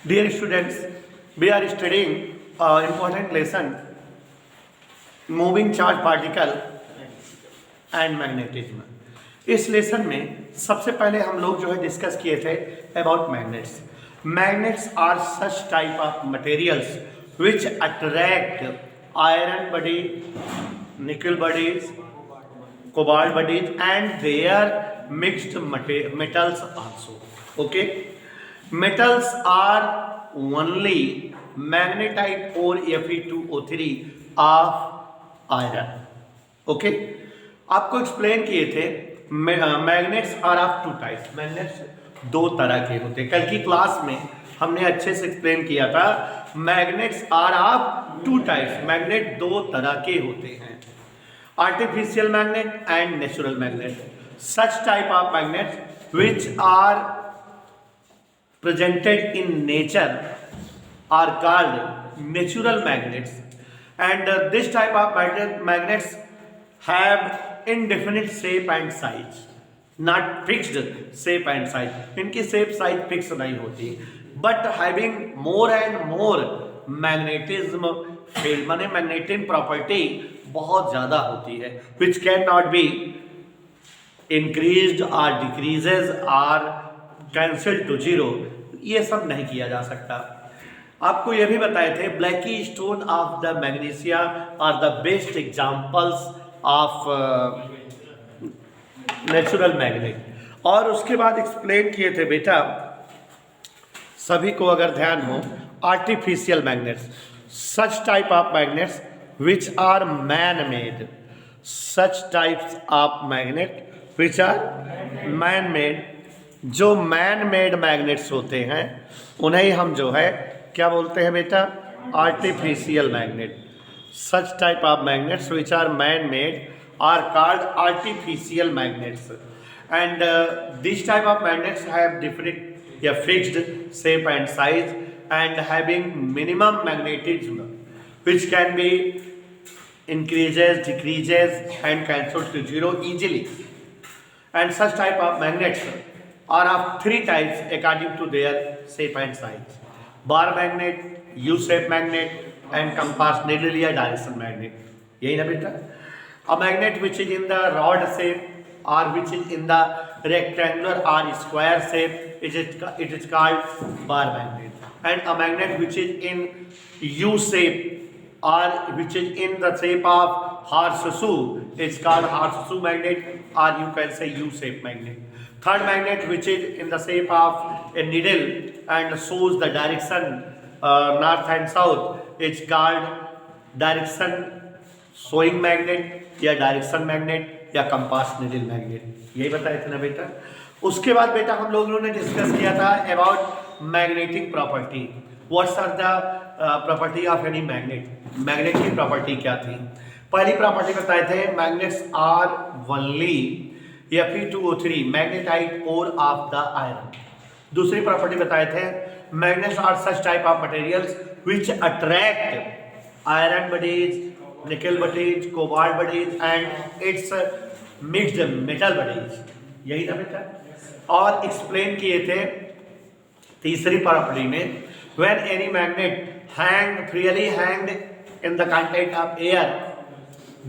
Dear students, we are studying important lesson moving charge particle and magnetism. इस lesson में सबसे पहले हम लोग जो है डिस्कस किए थे about magnets. Magnets are such type of materials which attract iron body, nickel bodies, cobalt bodies and there mixed metals also. Okay, metals are only magnetite or Fe2O3 of iron. Okay, आपको explain किए थे magnets are of two types. मैग्नेट्स दो तरह के होते हैं। कल की क्लास में हमने अच्छे से एक्सप्लेन किया था magnets are of two types. Magnet दो तरह के होते हैं, artificial magnet and natural magnet. Such type of magnets which are presented in nature are called natural magnets and this type of magnets have indefinite shape and size, not fixed shape and size. इनकी shape size fix नहीं होती, but having more and more magnetism field, माने magnetic property बहुत ज़्यादा होती है, which cannot be increased or decreases or cancelled to zero. ये सब नहीं किया जा सकता। आपको ये भी बताए थे blacky stone of the Magnesia are the best examples of natural magnet. और उसके बाद एक्सप्लेन किए थे बेटा सभी को अगर ध्यान हो, artificial magnets, such type of magnets which are man made. Such types of magnet which are man made, जो मैन मेड मैग्नेट्स होते हैं उन्हें हम जो है क्या बोलते हैं बेटा, artificial magnet. Such type of magnets which are man-made are called artificial magnets, and these type of magnets have different fixed shape and size and having minimum magnetism which can be increases, decreases and cancelled to zero easily. And such type of magnets are of three types according to their shape and size: bar magnet, U-shape magnet and compass needle या direction magnet. यही ना बेटा। A magnet which is in the rod shape or which is in the rectangular or square shape, it is called bar magnet. And a magnet which is in U shape or which is in the shape of horseshoe is called horseshoe magnet, or you can say U shape magnet. Third magnet which is in the shape of a needle and shows the direction north and south, it's called direction showing magnet या direction magnet या compass needle magnet. यही बताए थे ना बेटा। उसके बाद बेटा हम लोगों ने डिस्कस किया था about magnetic property. What's are the property of any magnet. Magnet की प्रॉपर्टी क्या थी? पहली प्रॉपर्टी बताए थे magnets are only Fe2O3 magnetite ore of the iron. दूसरी प्रॉपर्टी बताए थे magnets are such type of materials which attract iron bodies, nickel bodies, cobalt bodies and its mixed metal bodies. यही था बेटा। और एक्सप्लेन किए थे तीसरी प्रॉपर्टी में when any magnet freely hanged in the contact of air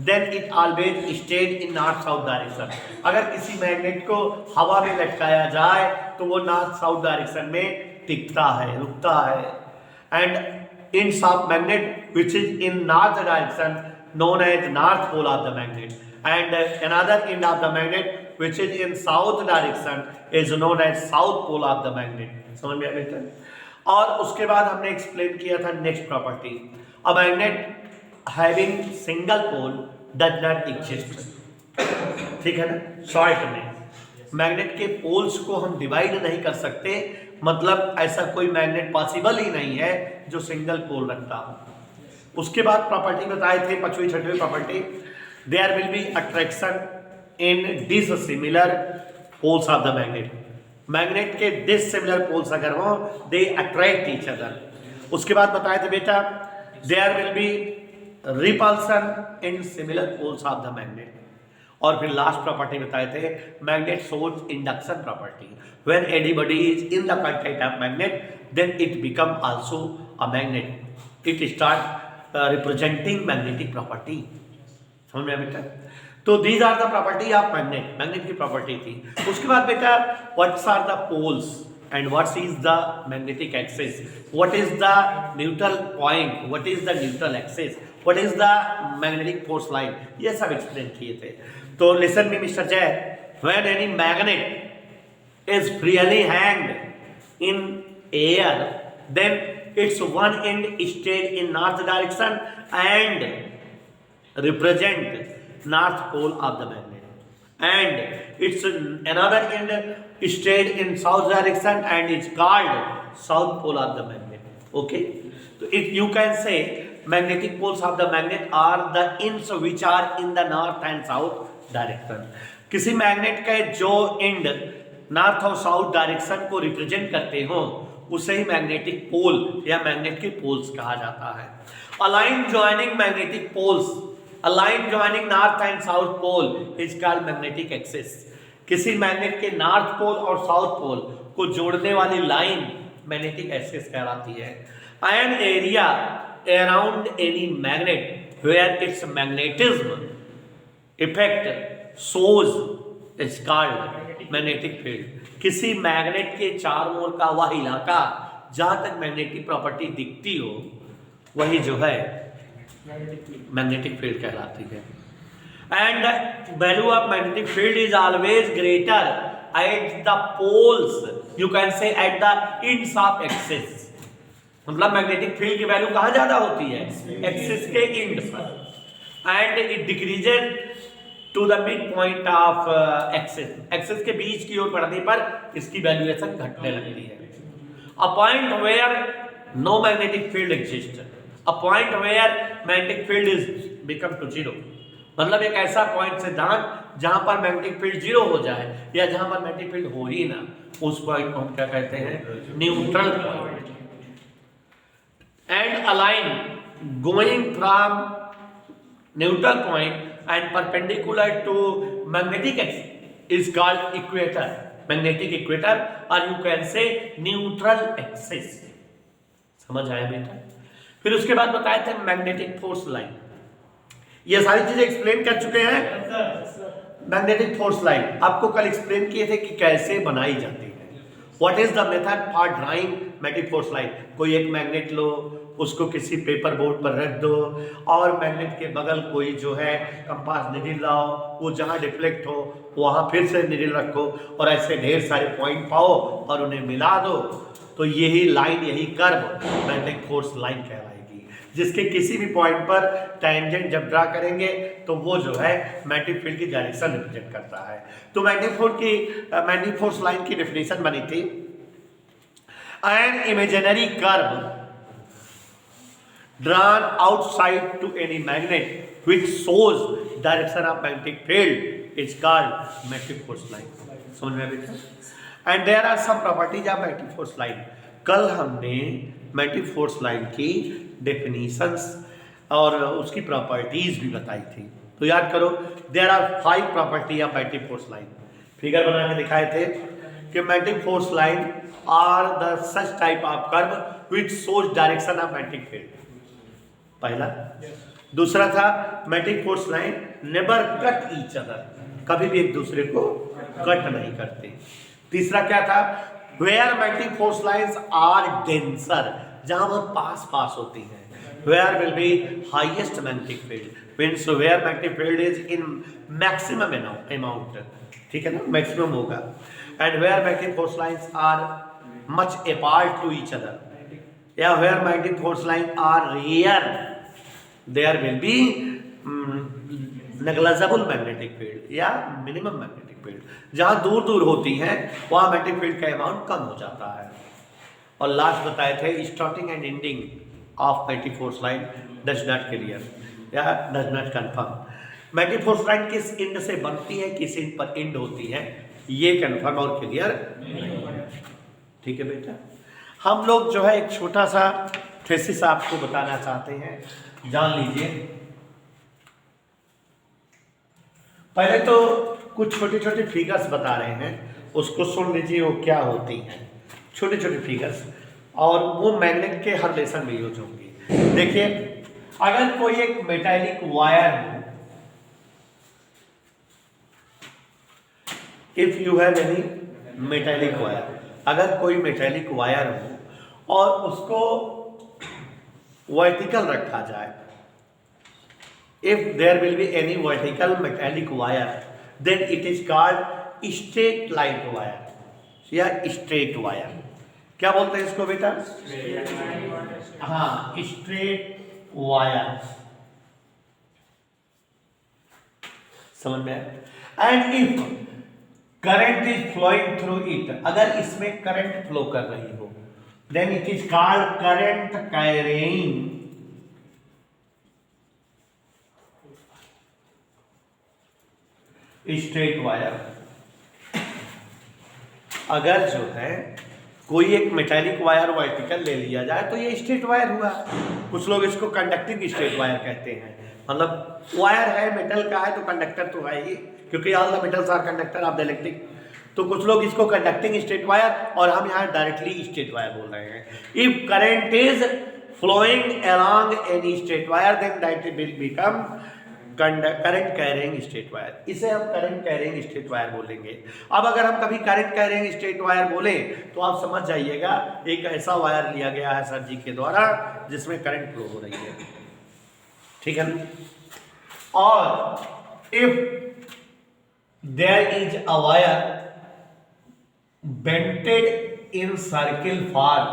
then it always stayed in north south direction. अगर किसी मैग्नेट को हवा में लटकाया जाए तो वो नॉर्थ साउथ डायरेक्शन में टिकता है, रुकता है। and ends of magnet which is in north direction known as north pole of the magnet, and another end of the magnet which is in south direction is known as south pole of the magnet. समझ में आया बेटा? और उसके बाद हमने explain किया था next property, a magnet having single pole does not exist. ठीक है ना। शॉर्ट में मैग्नेट के पोल्स को हम डिवाइड नहीं कर सकते, मतलब ऐसा कोई मैग्नेट पॉसिबल ही नहीं है जो सिंगल पोल रखता हो। उसके बाद प्रॉपर्टी बताए थे पांचवी छठवीं property, there will be attraction in dissimilar poles of the magnet. Magnet के डिसिमिलर पोल्स अगर हो दे अट्रैक्ट ईच अदर। उसके बाद बताए थे बेटा there will be repulsion in similar poles of the magnet. और फिर लास्ट प्रॉपर्टी बताए थे magnet shows induction property. When anybody is in the contact of magnet then it become also a magnet. It start representing magnetic property. समझ में बेटा? तो these are the property of magnet. Magnet की property थी. उसके बाद बेटा what are the poles and what is the magnetic axis? What is the neutral point? What is the neutral axis? What is the magnetic force line? ये सब explain किए थे. तो listen me Mr. Jay, when any magnet is freely hanged in air, then its one end stayed in north direction and represent north pole of the magnet, and its another end stayed in south direction and is called south pole of the magnet. Okay, so if you can say magnetic poles of the magnet are the ends which are in the north and south direction. किसी magnet के जो and north और south direction को represent करते हो उसे ही magnetic pole या magnet के पोल्स कहा जाता है. Align joining magnetic poles, align joining north and south pole is called magnetic axis. किसी मैग्नेट के नॉर्थ पोल और साउथ पोल को जोड़ने वाली लाइन मैग्नेटिक एक्सिस कहलाती है. An area around any magnet where its magnetism effect shows is called magnetic field. किसी magnet के चारों ओर का वह इलाका जहां तक मैग्नेटिक प्रॉपर्टी दिखती हो वही जो है मैग्नेटिक फील्ड कहलाती है. And the value of magnetic field is always greater at the poles, you can say at the ends of axis. मतलब मैग्नेटिक फील्ड की वैल्यू कहां ज्यादा होती है? एक्सिस के एंड पर. And it decreases to the mid point of axis. Axis के बीच की ओर बढ़ने पर इसकी वैल्यूएशन घटने लगती है. A point where no magnetic field exist, a point where magnetic field is become to zero. मतलब एक ऐसा पॉइंट सिद्धांत जहां पर मैग्नेटिक फील्ड जीरो हो जाए या जहां पर मैग्नेटिक फील्ड हो ही ना, उस पॉइंट को हम क्या कहते हैं? Neutral point. And a line going from neutral point and perpendicular to magnetic axis is called equator, magnetic equator, or you can say neutral axis. समझ आया बेटा? फिर उसके बाद बताए थे मैग्नेटिक फोर्स लाइन. ये सारी चीजें एक्सप्लेन कर चुके हैं. मैग्नेटिक फोर्स लाइन आपको कल एक्सप्लेन किए थे कि कैसे बनाई जाती है. What is the method for drawing magnetic force line? कोई एक मैग्नेट लो, उसको किसी पेपर बोर्ड पर रख दो और मैग्नेट के बगल कोई जो है कंपास निडिल लाओ, वो जहाँ डिफ्लेक्ट हो वहाँ फिर से निडिल रखो और ऐसे ढेर सारे पॉइंट पाओ और उन्हें मिला दो. तो यही लाइन, यही कर्व मैग्नेटिक फोर्स लाइन कहलाएगी, जिसके किसी भी पॉइंट पर टेंजेंट जब ड्रा करेंगे तो वो जो है मैग्नेटिक फील्ड की डायरेक्शन रिप्रेजेंट करता है. तो मैग्नेटिक फोर्स लाइन की डेफिनेशन बनी थी, an imaginary curve drawn outside to any magnet which shows direction of magnetic field is called magnetic force line. समझ में बेटा? And there are some properties of magnetic force line. कल हमने magnetic force line की definitions और उसकी properties भी बताई थी. तो याद करो, there are 5 properties of magnetic force line. Figure बना के दिखाए थे कि magnetic force line are the such type of curve which shows direction of magnetic field. पहला. दूसरा था magnetic force line never cut each other, कभी भी एक दूसरे को कट नहीं करते. तीसरा क्या था? Where magnetic force lines are denser, जहां वो पास होती हैं. Where will be highest magnetic field, means where magnetic field is in maximum amount. ठीक है ना? मैक्सिमम होगा. And where magnetic force lines are much apart to each other, या where magnetic force line are rare, there will be negligible magnetic field या minimum magnetic field. जहां दूर दूर होती हैं वहां मैग्नेटिक फील्ड का अमाउंट कम हो जाता है. और लास्ट बताए थे starting end ending of magnetic force line does not clear या does not confirm. Magnetic force line किस एंड से बनती है, किस एंड पर एंड होती है, ये कंफर्म और क्लियर नहीं है. ठीक है बेटा? हम लोग जो है एक छोटा सा थीसिस आपको बताना चाहते हैं, जान लीजिए. पहले तो कुछ छोटे छोटे फिगर्स बता रहे हैं, उसको सुन लीजिए वो क्या होती हैं. छोटे छोटे फिगर्स और वो मैग्नेट के हर रिलेशन में यूज होंगी। देखिए, अगर कोई एक मेटालिक वायर हो, if you have any metallic wire, अगर कोई मेटालिक वायर हो और उसको वर्टिकल रखा जाए, if there will be any vertical metallic wire, then it is called straight line wire या straight wire। क्या बोलते हैं इसको बेटा? हाँ, straight wire। समझ में आया? And if current is flowing through it, अगर इसमें करंट फ्लो कर रही हो, then it is called current carrying straight wire. अगर जो है कोई एक मेटालिक वायर वर्टिकल ले लिया जाए तो ये स्ट्रेट वायर हुआ। कुछ लोग इसको कंडक्टिंग स्ट्रेट वायर कहते हैं, मतलब वायर है, मेटल का है तो कंडक्टर तो है ही, क्योंकि all the metals are conductor of the electric. तो कुछ लोग इसको कंडक्टिंग स्ट्रेट वायर, और हम यहाँ डायरेक्टली स्ट्रेट वायर बोल रहे हैं। If current is flowing along any straight wire, then that will become current carrying straight wire. इसे हम करंट कैरिंग स्ट्रेट वायर बोलेंगे। अब अगर हम कभी करंट कैरिंग स्ट्रेट वायर बोले तो आप समझ जाइएगा एक ऐसा वायर लिया गया है सर जी के द्वारा जिसमें करंट फ्लो हो रही है, ठीक है ना? और if there is a wire bented in circle form,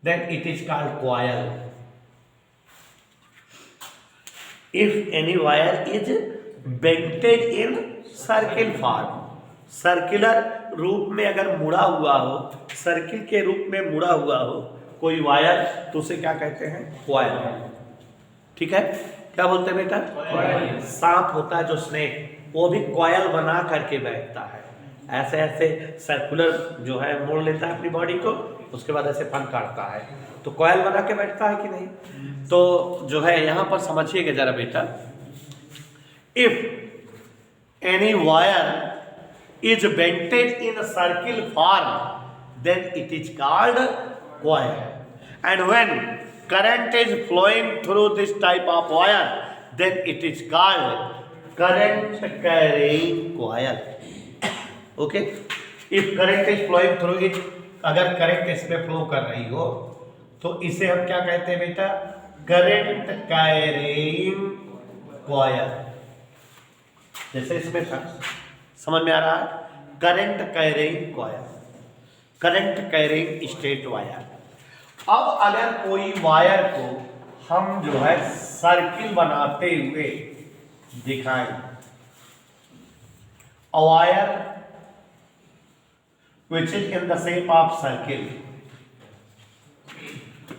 then it is called coil. If any wire is bented in circle form, circular रूप में अगर मुड़ा हुआ हो, सर्किल के रूप में मुड़ा हुआ हो कोई वायर, तो उसे क्या कहते हैं? कॉइल। ठीक है, क्या बोलते हैं बेटा? सांप होता है जो स्नेक, वो भी कॉइल बना करके बैठता है, ऐसे ऐसे सर्कुलर जो है मोड़ लेता है अपनी बॉडी को, उसके बाद ऐसे फन काटता है, तो कॉइल बना के बैठता है कि नहीं? तो जो है यहां पर समझिएगा जरा बेटा, if any wire is bented in circle form then it is called coil, and when current is flowing through this type of wire then it is called current carrying coil. Okay, if current is flowing through it, अगर current इसमें flow कर रही हो तो इसे हम क्या कहते हैं बेटा? Current carrying coil. जैसे इसमें था, समझ में आ रहा है? Current carrying coil, current carrying straight wire. अब अगर कोई वायर को हम जो है सर्किल बनाते हुए दिखाएं, a wire which is in the shape of circle,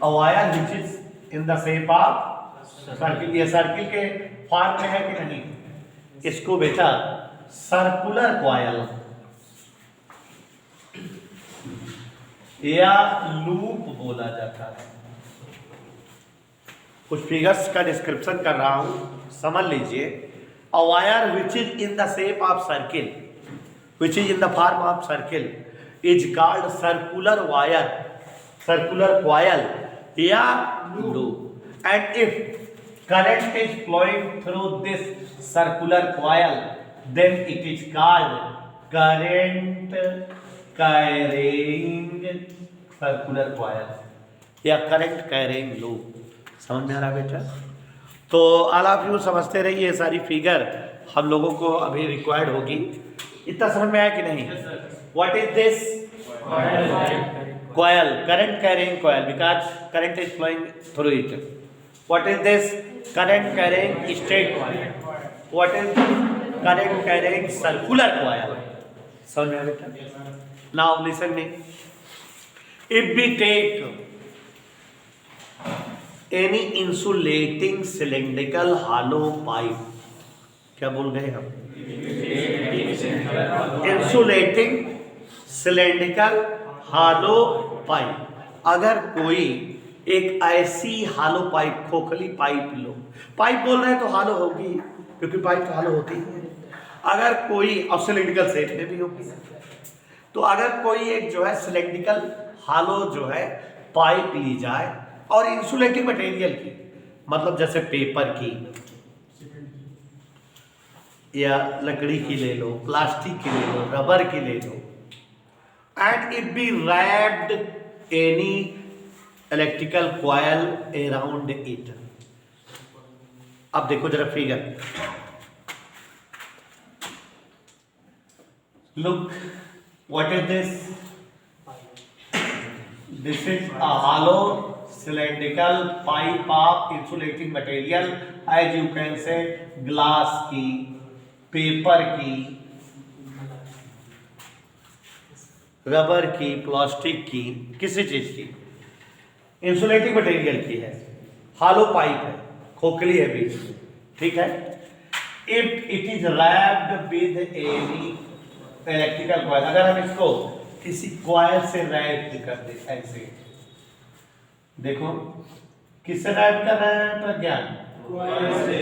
a wire which is in the shape of circle, ये सर्किल के फॉर्म में है कि नहीं? इसको बेटा सर्कुलर कॉइल या लूप बोला जाता है। कुछ फिगर्स का डिस्क्रिप्शन कर रहा हूं, समझ लीजिए। A wire which is in the shape of circle, which is in the form of circle is called circular wire, circular coil या loop. And if current is flowing through this circular coil then it is called current carrying circular coil या current carrying loop। समझ में आ रहा बेटा? तो all of you समझते रहिए, सारी फिगर हम लोगों को अभी रिक्वायर्ड होगी। इतना समझ में आया कि नहीं? What is this? coil, current carrying coil because current is flowing through it. What is this? Current carrying straight coil. What is current carrying circular coil? समझ में आ बेटा? Now listen me. If we take any insulating cylindrical hollow pipe, क्या बोल गए हम? Insulating cylindrical hollow pipe। अगर कोई एक ऐसी हालो पाइप, खोखली पाइप लो, पाइप बोल रहे हैं तो हालो होगी, क्योंकि पाइप तो हालो होती है। अगर कोई, और सिलिंड्रिकल शेप में भी होगी, तो अगर कोई एक जो है सिलिंड्रिकल हालो जो है पाइप ली जाए और इंसुलेटिंग मटेरियल की, मतलब जैसे पेपर की या लकड़ी की ले लो, प्लास्टिक की ले लो, रबर की ले लो, and it be wrapped any electrical coil around it. अब देखो जरा figure, look what is this? This is a hollow cylindrical pipe of insulating material, as you can say glass की, पेपर की, रबर की, plastic की, किसी चीज की इंसुलेटिंग मटेरियल की है, हॉलो पाइप है, खोखली है बीच में, ठीक है। If it is wrapped with any electrical coil, अगर हम इसको किसी कॉइल से रैप कर दे, ऐसे देखो किससे रैप कर रहे हैं प्रज्ञान? कॉइल से।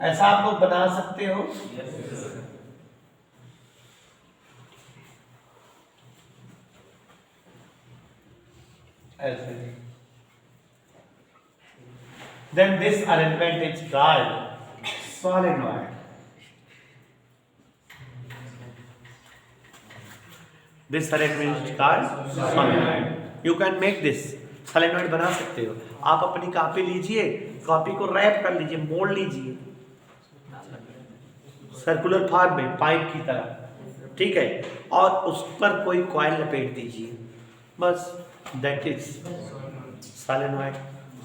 ऐसा आप लोग बना सकते हो? ऐसे। Then this arrangement is called solenoid. This arrangement is called solenoid. You can make this. solenoid बना सकते हो आप। अपनी कॉपी लीजिए, कॉपी को रैप कर लीजिए, मोड़ लीजिए सर्कुलर फॉर्म में पाइप की तरह, ठीक है, और उस पर कोई कॉइल लपेट दीजिए, बस दैट इज solenoid।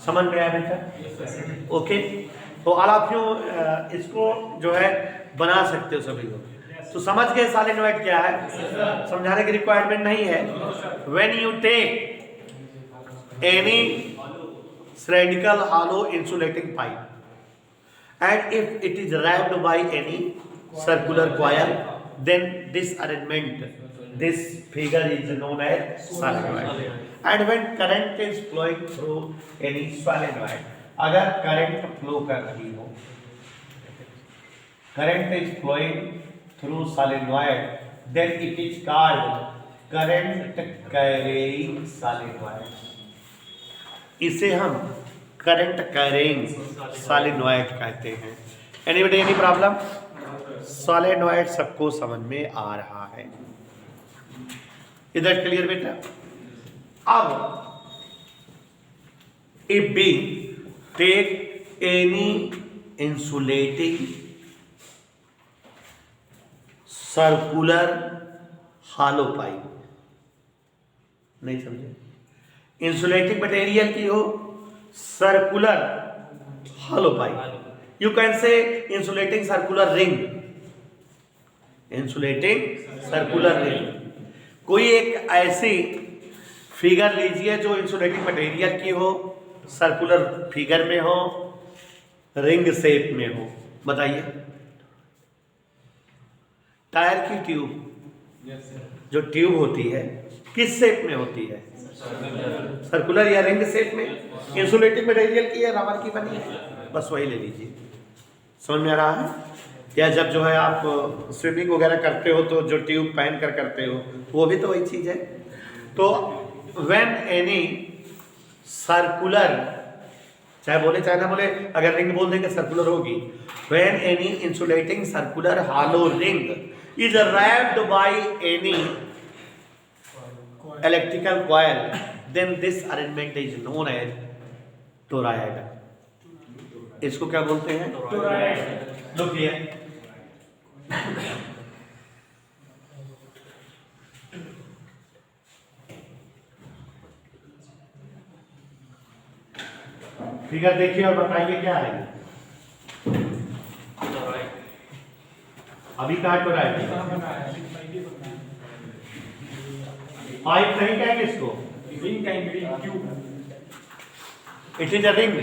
समझ में आया बेटा? ओके, तो ऑल ऑफ यू इसको जो है बना सकते हो सभी लोग। तो समझ गए solenoid क्या है? समझाने की रिक्वायरमेंट नहीं है। When you take any cylindrical hollow insulating pipe and if it is wrapped by any circular coil, then this arrangement, this figure is known as solenoid. And when current is flowing through any solenoid, अगर current flow कर रही हो, current is flowing through solenoid, then it is called current carrying solenoid। इसे हम current carrying solenoid कहते हैं। Anybody any problem? Solenoid सबको समझ में आ रहा है? इधर क्लियर बेटा? अब if we take any insulating circular hollow pipe, नहीं समझे? इंसुलेटिंग मटेरियल की हो circular hollow pipe, you can say insulating circular ring, insulating circular ring. कोई एक ऐसी फिगर लीजिए जो इंसुलेटिंग मटेरियल की हो, सर्कुलर फिगर में हो, रिंग शेप में हो, बताइए। टायर की ट्यूब, जो ट्यूब होती है किस शेप में होती है? सर्कुलर या रिंग शेप में। इंसुलेटिंग मटेरियल की है, रबर की बनी है, बस वही ले लीजिए। समझ में आ रहा है? या जब जो है आप स्विमिंग वगैरह करते हो तो जो ट्यूब पहन कर करते हो वो भी तो वही चीज है। तो व्हेन एनी सर्कुलर, चाहे बोले चाहे ना बोले, अगर रिंग बोल देंगे सर्कुलर होगी। When any insulating circular hollow ring is wrapped by any electrical coil, then this arrangement is known as toroid। इसको क्या बोलते हैं? टोरॉयड। लुक हियर, फिगर देखिए और बताइए क्या है। अभी कहा टोरॉयड? पाइप नहीं कहेंगे इसको, रिंग कहेंगे, tube. It is a ring,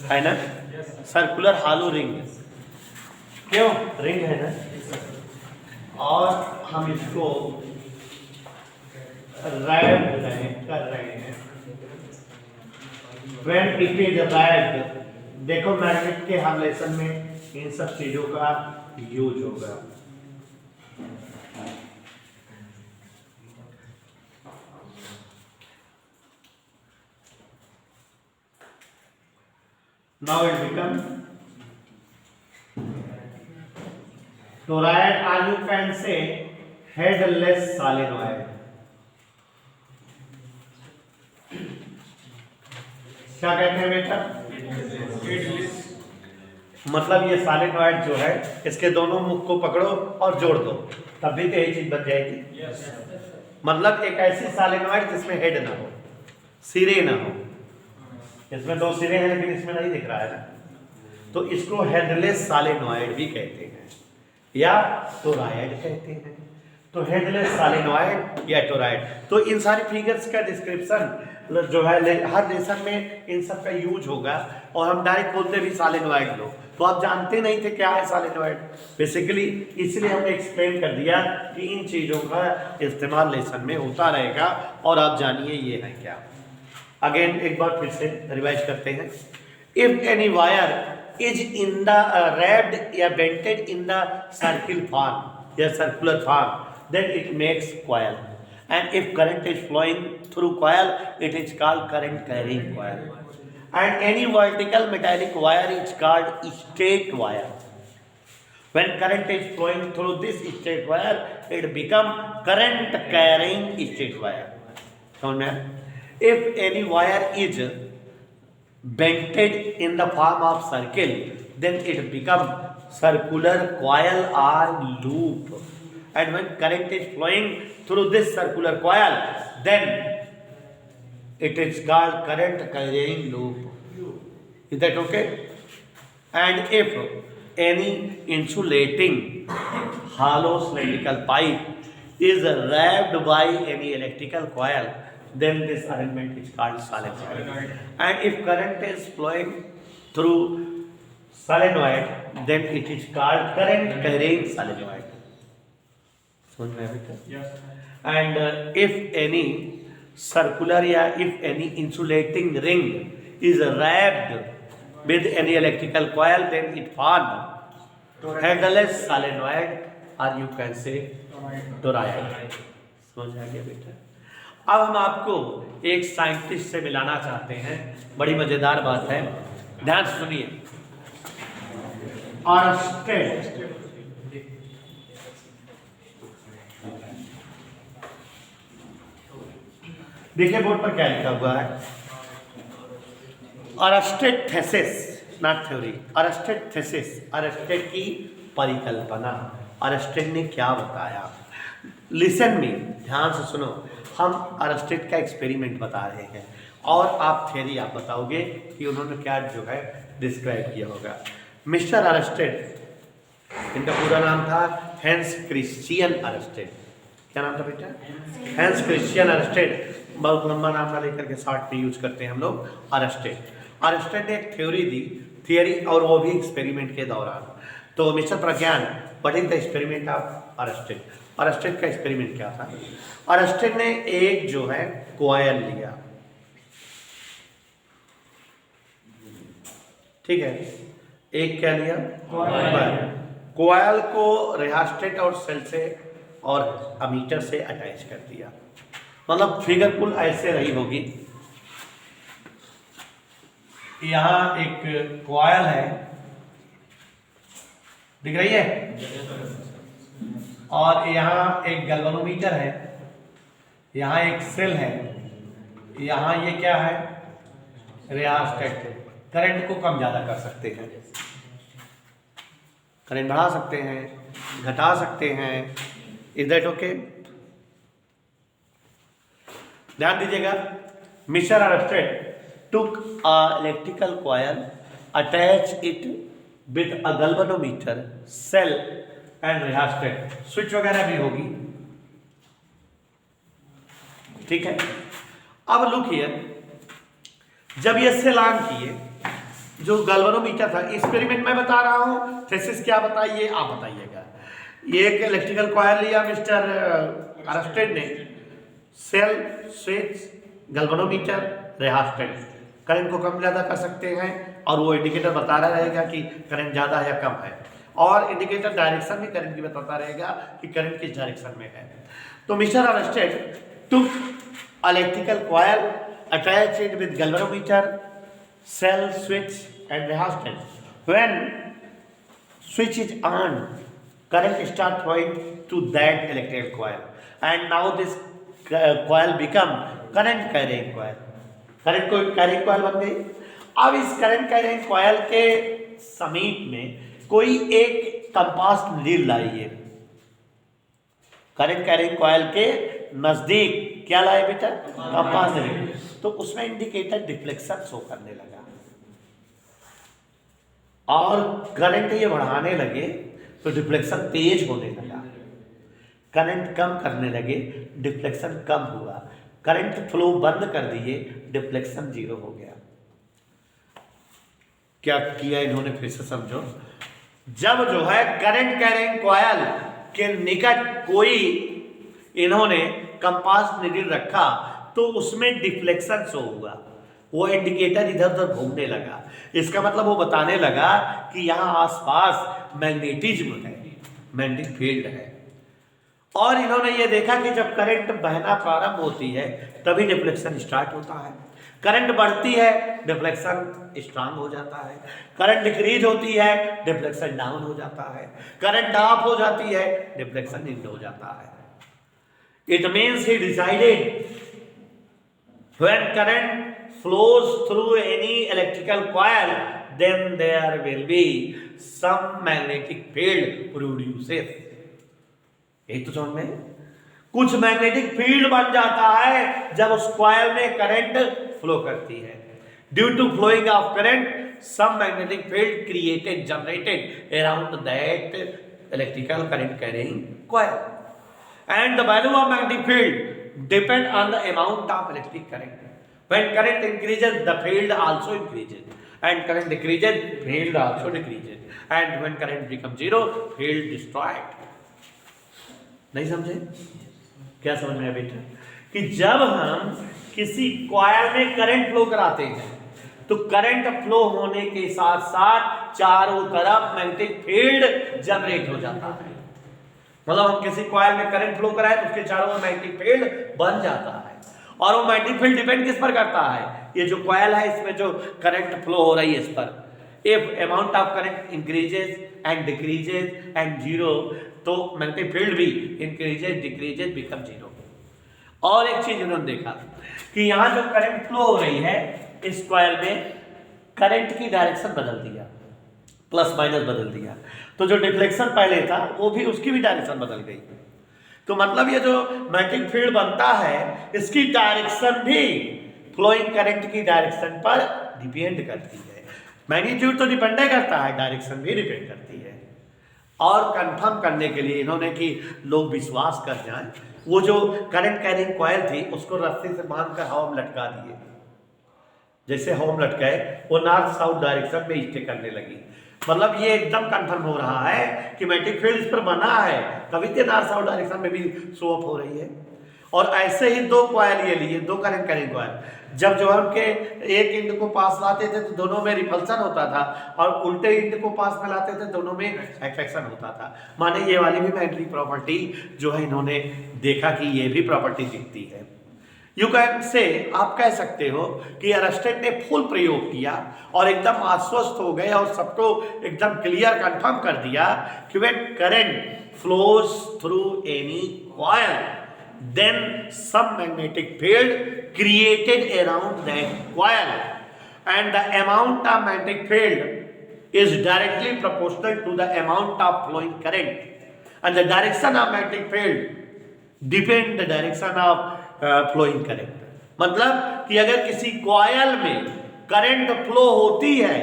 है ना? सर्कुलर हॉलो रिंग, क्यों? रिंग है ना। और हम इसको रैप कर रहे हैं। व्हेन इट इज रैप्ड, देखो मैग्नेट के हर लेसन में इन सब चीजों का यूज होगा। Now it become toroid, or you can say headless solenoid. क्या कहते हैं बेटा? मतलब ये सॉलिनॉइड जो है इसके दोनों मुख को पकड़ो और जोड़ दो तब भी तो यही चीज बन जाएगी। मतलब एक ऐसी सॉलिनॉइड जिसमें हेड ना हो, सिरे ना हो। इसमें दो सिरे हैं लेकिन इसमें नहीं दिख रहा है ना, तो इसको हेडलेस सॉलिनॉइड भी कहते हैं या टोरॉइड कहते हैं। तो हेडलेस सॉलिनॉइड या टोरॉइड। तो इन सारी फिगर्स का डिस्क्रिप्शन जो है हर लेसन में इन सब का यूज होगा और हम डायरेक्ट बोलते भी सॉलिनॉइड लो, तो आप जानते नहीं थे क्या है सॉलिनॉइड बेसिकली, इसलिए हमने एक्सप्लेन कर दिया कि इन चीज़ों का इस्तेमाल लेसन में होता रहेगा और आप जानिए ये है क्या। अगेन एक बार फिर से रिवाइज करते हैं। If any wire is in the wrapped या बेंटेड इन द सर्किल फॉर्म या circular form, then it makes coil, and if current is flowing through coil it is called current carrying coil, and any vertical metallic wire is called straight wire. When current is flowing through this straight wire it become current carrying straight wire. समझ में? If any wire is bented in the form of circle then it become circular coil or loop, and when current is flowing through this circular coil then it is called current carrying loop. Is that okay? And if any insulating hollow cylindrical pipe is wrapped by any electrical coil then this arrangement is called solenoid. And if current is flowing through solenoid then it is called current carrying solenoid. Yes. And if any circular या if any insulating ring is wrapped with any electrical coil then it form headless solenoid or you can say toroid. समझ आ गया बेटा? अब हम आपको एक scientist से मिलाना चाहते हैं, बड़ी मजेदार बात है, ध्यान से सुनिए। ऑरस्टेड देखिए बोर्ड पर क्या लिखा हुआ है, अरस्टेड थेसिस, नॉट थ्योरी, अरस्टेड थेसिस, अरस्टेड की परिकल्पना, अरस्टेड ने क्या बताया। लिसन मी, ध्यान से सुनो, हम अरस्टेड का एक्सपेरिमेंट बता रहे हैं और आप थ्योरी आप बताओगे कि उन्होंने क्या जो है डिस्क्राइब किया होगा। मिस्टर अरस्टेड, इनका पूरा नाम था हैंस क्रिश्चियन अरस्टेड। क्या नाम था बेटा? Hans Christian Oersted. बहुत लंबा नाम ना लेकर के शॉर्ट में यूज करते हैं हम लोग अरस्टेड। अरस्टेड ने एक थ्योरी दी, थियरी, और वो भी एक्सपेरिमेंट के दौरान। तो mister Pragyan, what is the experiment of Oersted? Oersted का एक्सपेरिमेंट क्या था? अरस्टेड ने एक जो है कॉइल लिया, ठीक है, एक क्या लिया? कॉइल। कॉइल को रिहास्टेट और सेल से और अमीटर से अटैच कर दिया। मतलब फिगर कुल ऐसे रही होगी, यहाँ एक कॉइल है, दिख रही है, और यहाँ एक गैल्वेनोमीटर है, यहाँ एक सेल है, यहाँ ये क्या है? रिहास्टेट। करंट को कम ज़्यादा कर सकते हैं, करंट बढ़ा सकते हैं, घटा सकते हैं। Is that okay? ध्यान दीजिएगा, mister अरस्टेड took a electrical coil, attach it with a galvanometer, cell and rheostat, switch वगैरह भी होगी, ठीक है। अब लुक हियर, जब ये सेल ऑन किए, जो गैल्वेनोमीटर था, एक्सपेरिमेंट मैं बता रहा हूँ, थेसिस क्या बताइए आप बताइएगा। ये एक इलेक्ट्रिकल कॉइल लिया मिस्टर अरस्टेड ने, सेल, स्विच, गैल्वेनोमीटर, रिहास्टेट, करंट को कम ज़्यादा कर सकते हैं और वो इंडिकेटर बताता रहेगा कि करंट ज़्यादा है या कम है, और इंडिकेटर डायरेक्शन भी करंट की बताता रहेगा कि करंट किस डायरेक्शन में है। तो mister Oersted took electrical coil, attach it with galvanometer, cell, switch and rheostat. When switch is on, current start flowing to that electrical coil, and now this coil become current carrying coil. Current को carrying coil बन गई। अब इस current carrying coil के समीप में कोई एक कंपास नीडल लाइए। करंट कैरिंग कॉइल के नजदीक क्या लाए बेटा? Compass needle. तो उसमें इंडिकेटर डिफ्लेक्शन शो करने लगा और करंट ये बढ़ाने लगे तो डिफ्लेक्शन तेज होने लगा, करंट कम करने लगे, डिफ्लेक्शन कम हुआ, करंट फ्लो बंद कर दिए, डिफ्लेक्शन जीरो हो गया। क्या किया इन्होंने? फिर से समझो। जब जो है करंट कैरिंग कॉइल के निकट कोई इन्होंने कंपास नीडल रखा तो उसमें डिफ्लेक्शन शो हुआ, वो इंडिकेटर इधर उधर घूमने लगा। इसका मतलब वो बताने लगा कि यहां आसपास मैग्नेटिज्म है, मैग्नेटिक फील्ड है। और इन्होंने ये देखा कि जब करंट बहना प्रारंभ होती है तभी डिफ्लेक्शन स्टार्ट होता है, करंट बढ़ती है डिफ्लेक्शन स्ट्रांग हो जाता है, करंट डिक्रीज होती है डिफ्लेक्शन डाउन हो जाता है, करंट ऑफ हो जाती है डिफ्लेक्शन इन हो जाता है। It means he decided when current flows through any electrical coil then there will be some magnetic field produces। यही तो समझ में, कुछ मैग्नेटिक फील्ड बन जाता है जब उस कॉइल में करंट फ्लो करती है। Due to flowing of current some magnetic field created generated around that electrical current carrying coil and the value of magnetic field depend on the amount of electric current. When current increases, the field also increases, and current decreases, field also decreases, and when current becomes zero, field destroyed। नहीं समझे? क्या समझ में आया बेटा? कि जब हम किसी कॉइल में करंट फ्लो कराते हैं तो करंट फ्लो होने के साथ साथ चारों तरफ मैग्नेटिक फील्ड जनरेट हो जाता है। मतलब हम किसी कॉइल में करंट फ्लो कराए तो उसके चारों ओर मैग्नेटिक फील्ड बन जाता है। और वो मैग्नेटिक फील्ड डिपेंड किस पर करता है? ये जो कॉइल है इसमें जो करंट फ्लो हो रही है इस पर। If amount of current increases and decreases and zero, तो मैग्नेटिक फील्ड भी इंक्रीजेस डिक्रीजेस बिकम जीरो। और एक चीज उन्होंने देखा कि यहाँ जो करंट फ्लो हो रही है इस कॉइल में करंट की डायरेक्शन बदल दिया, प्लस माइनस बदल दिया, तो जो डिफ्लेक्शन पहले था वो भी उसकी भी डायरेक्शन बदल गई। तो मतलब ये जो मैग्नेटिक फील्ड बनता है इसकी डायरेक्शन भी फ्लोइंग करंट की डायरेक्शन पर डिपेंड करती है। मैग्नीट्यूड तो डिपेंड करता है, डायरेक्शन भी डिपेंड करती है। और कंफर्म करने के लिए इन्होंने कि लोग विश्वास कर जाएं, वो जो करंट कैरिंग कॉइल थी उसको रस्सी से बांधकर हवा में लटका दिए। जैसे हवा में लटकाए वो नॉर्थ साउथ डायरेक्शन में स्टे करने लगी। मतलब ये एकदम कंफर्म हो रहा है कि मैग्नेटिक फील्ड इस पर बना है, तभी तो नॉर्थ साउथ डायरेक्शन में भी शो अप हो रही है। और ऐसे ही दो कॉइल ये लिए, दो करंट कैरिंग कॉइल, जब जो उनके एक इंड को पास लाते थे तो दोनों में रिपल्सन होता था और उल्टे इंड को पास में लाते थे दोनों में अट्रैक्शन होता था। माने ये वाली भी मैग्नेटिक प्रॉपर्टी जो है इन्होंने देखा कि ये भी प्रॉपर्टी दिखती है। यू कैन से, आप कह सकते हो कि एरस्टेड ने फुल प्रयोग किया और एकदम आश्वस्त हो गए और सबको एकदम क्लियर कंफर्म कर दिया कि when current flows through any coil then some magnetic field created around that coil and the amount of magnetic field is directly proportional to the amount of flowing current and the direction of magnetic field depend the direction of flowing current। मतलब कि अगर किसी coil में current flow होती है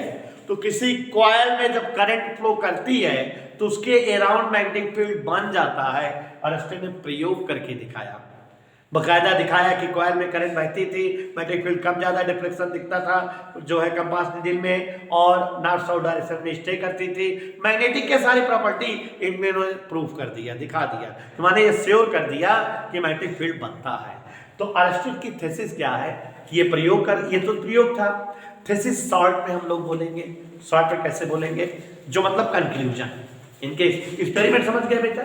तो किसी coil में जब करंट फ्लो करती है तो उसके अराउंड मैग्नेटिक फील्ड बन जाता है। एरस्टेड ने प्रयोग करके दिखाया, बकायदा दिखाया कि कॉइल में करंट बहती थी, मैग्नेटिक फील्ड कम ज़्यादा डिफ्लेक्शन दिखता था जो है कंपास नीडल में, और नॉर्थ साउथ डायरेक्शन में स्टे करती थी। मैग्नेटिक के सारी प्रॉपर्टी इनमें इन्होंने प्रूफ कर दिया, दिखा दिया, तो माने ये श्योर कर दिया कि मैग्नेटिक फील्ड बनता है। तो एरस्टेड की थीसिस क्या है कि ये प्रयोग कर, ये तो प्रयोग था, थीसिस शॉर्ट में हम लोग बोलेंगे। शॉर्ट में कैसे बोलेंगे? जो मतलब कंक्लूजन। इनके एक्सपेरिमेंट समझ गए बेटा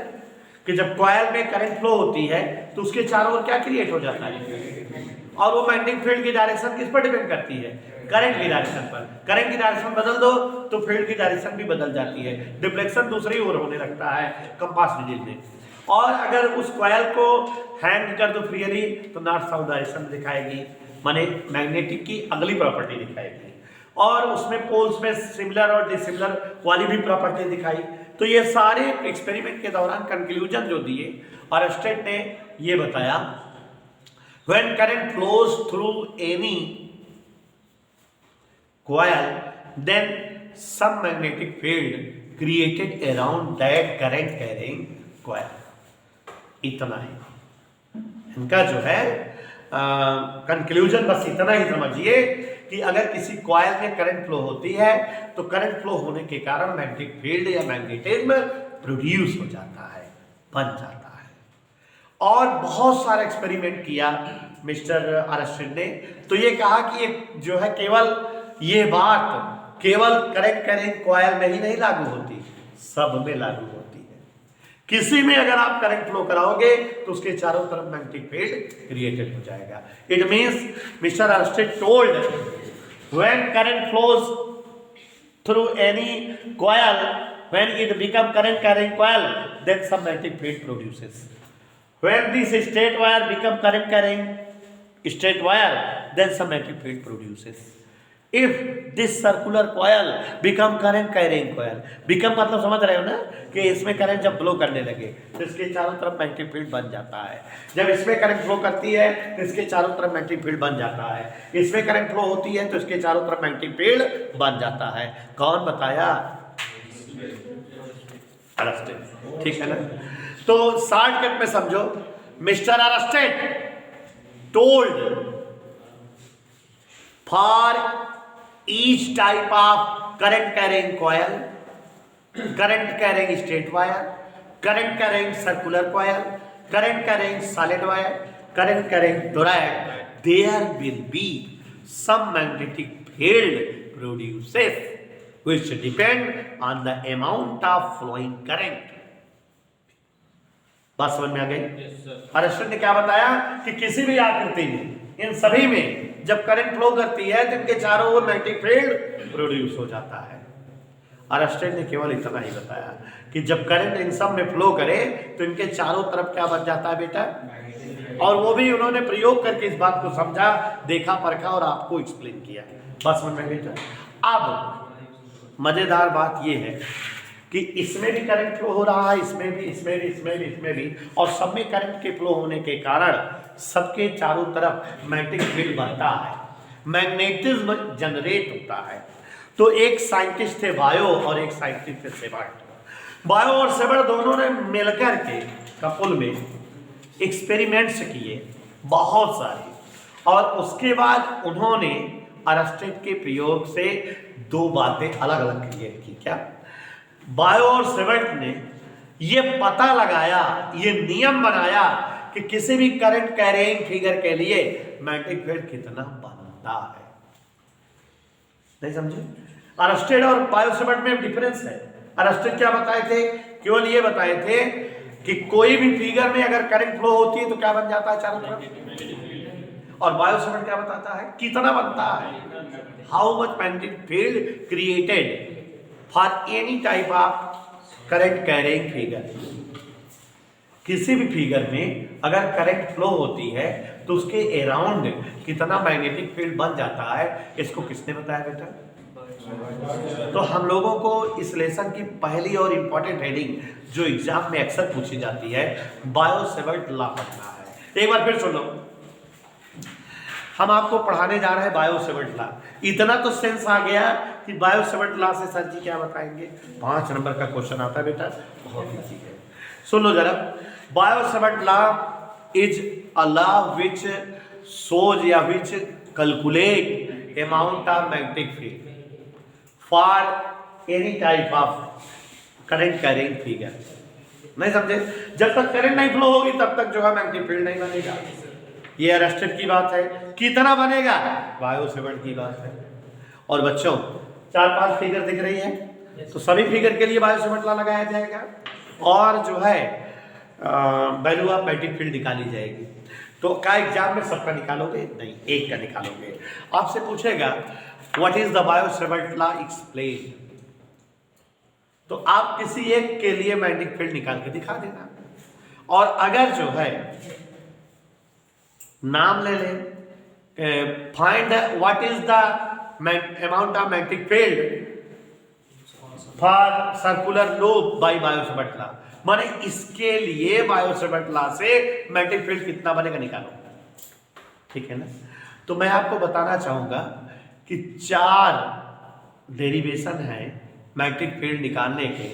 कि जब कॉइल में करंट फ्लो होती है तो उसके चारों ओर क्या क्रिएट हो जाता है, और वो मैग्नेटिक फील्ड की डायरेक्शन किस पर डिपेंड करती है? करंट की डायरेक्शन पर। करंट की डायरेक्शन बदल दो तो फील्ड की डायरेक्शन भी बदल जाती है, डिफ्लेक्शन दूसरी ओर होने लगता है कंपास नीडल में। और अगर उस कॉइल को हैंग कर दो फ्रीली तो नॉर्थ साउथ डायरेक्शन दिखाएगी, माने मैग्नेटिक की अगली प्रॉपर्टी दिखाएगी। और उसमें पोल्स में सिमिलर और डिसिमिलर वाली भी प्रॉपर्टी दिखाई। तो ये सारे एक्सपेरिमेंट के दौरान कंक्लूजन जो दिए ऑरस्टेड ने ये बताया, when current flows through any coil, then some magnetic field created around that current carrying coil। इतना है इनका जो है कंक्लूजन, बस इतना ही समझिए कि अगर किसी कॉइल में करंट फ्लो होती है तो करंट फ्लो होने के कारण मैग्नेटिक फील्ड या मैग्नेटिज्म प्रोड्यूस हो जाता है, बन जाता है। और बहुत सारा एक्सपेरिमेंट किया मिस्टर ऑरस्टेड ने, तो ये कहा कि ये जो है केवल ये बात केवल करंट कैरिंग कॉइल में ही नहीं लागू होती, सब में लागू होती है। किसी में अगर आप करंट फ्लो कराओगे तो उसके चारों तरफ मैग्नेटिक फील्ड क्रिएटेड हो जाएगा। It means mister Oersted told when current flows through any coil, when it become current carrying coil, then some magnetic field produces. When this straight wire become current carrying straight wire, then some magnetic field produces. If this circular coil become current carrying coil, become मतलब समझ रहे हो ना कि इसमें current जब flow करने लगे तो इसके चारों तरफ मैग्नेटिक फील्ड बन जाता है। जब इसमें करंट फ्लो करती है तो इसके चारों तरफ मैग्नेटिक फील्ड बन जाता है। इसमें करंट फ्लो होती है तो इसके चारों तरफ मैग्नेटिक फील्ड बन जाता है। कौन बताया? ऑरस्टेड। ठीक है ना? तो शॉर्टकट में समझो, mister Oersted told for each type of current carrying coil, current carrying straight wire, current carrying circular coil, current carrying solid wire, current carrying toroid, there will be some magnetic field produces which depend on the amount of flowing current। बात समझ में आ गई? ऑरस्टेड ने क्या बताया कि किसी भी आकृति में, इन सभी में जब करंट फ्लो करती है तो इनके चारों ओर मैग्नेटिक फील्ड प्रोड्यूस हो जाता है। ऑरस्टेड ने केवल इतना ही बताया कि जब करंट इन सब में फ्लो करे तो इनके चारों तरफ क्या बन जाता है बेटा, और वो भी उन्होंने प्रयोग करके इस बात को समझा, देखा, परखा और आपको एक्सप्लेन किया। बस समझ में बेटा। अब मजेदार बात ये है कि इसमें भी करंट फ्लो हो रहा है, इसमें भी, इसमें भी, इसमें भी, इसमें भी, और सब में करंट के फ्लो होने के कारण सबके चारों तरफ मैग्नेटिक फील्ड बनता है, मैग्नेटिज्म जनरेट होता है। तो एक साइंटिस्ट थे बायो और एक साइंटिस्ट थे सेबर्ट। बायो और सेबर्ट दोनों ने मिलकर के कपल में एक्सपेरिमेंट्स किए बहुत सारे, और उसके बाद उन्होंने ऑरस्टेड के प्रयोग से दो बातें अलग अलग क्लियर की। क्या? बायो और सेबर्ट ने ये पता लगाया, ये नियम बनाया कि किसी भी करंट कैरिंग फिगर के लिए मैग्नेटिक फील्ड कितना बनता है। नहीं समझे? ऑरस्टेड और बायो सेबर्ट में डिफरेंस है। ऑरस्टेड क्या बताए थे? केवल ये बताए थे कि कोई भी फिगर में अगर करंट फ्लो होती है तो क्या बन जाता है चारों तरफ, और बायो सेबर्ट क्या बताता है? कितना बनता है, how much magnetic field created for any type of current carrying figure. किसी भी फिगर में अगर करंट फ्लो होती है तो उसके अराउंड कितना मैग्नेटिक फील्ड बन जाता है, इसको किसने बताया बेटा? तो हम लोगों को इस लेसन की पहली और इंपॉर्टेंट हेडिंग जो एग्जाम में अक्सर पूछी जाती है, बायो सेबर्ट लॉ पढ़ना है। एक बार फिर सुन लो, हम आपको पढ़ाने जा रहे हैं बायो सेबर्ट लॉ। इतना तो सेंस आ गया कि बायो सेबर्ट लॉ से सर जी क्या बताएंगे। 5 नंबर का क्वेश्चन आता है बेटा, बहुत इजी है। सुन लो जरा, Biot Savart law is a law which shows या which calculate amount of magnetic field for any type of current carrying figure। नहीं समझे? जब तक करंट नहीं फ्लो होगी तब तक जो है मैग्नेटिक फील्ड नहीं बनेगा। ये ऑरस्टेड की बात है। कितना बनेगा? बायो सेबर्ट की बात है। और बच्चों 4-5 फिगर दिख रही है, तो सभी फिगर के लिए बायो सेबर्ट लॉ लगाया जाएगा और जो है वैल्यू ऑफ मैग्नेटिक फील्ड निकाली जाएगी। तो क्या एग्जाम में सबका निकालोगे? नहीं, एक का निकालोगे। आपसे पूछेगा what is the Biot-Savart law, explain. तो आप किसी एक के लिए मैग्नेटिक फील्ड निकाल के दिखा देना। और अगर जो है नाम ले लें, find what is the amount of magnetic field for circular loop by Biot Savart law, माने इसके लिए बायो-सेवर्ट लॉ से मैग्नेटिक फील्ड कितना बनेगा निकालो। ठीक है ना? तो मैं आपको बताना चाहूंगा कि 4 डेरिवेशन है मैग्नेटिक फील्ड निकालने के,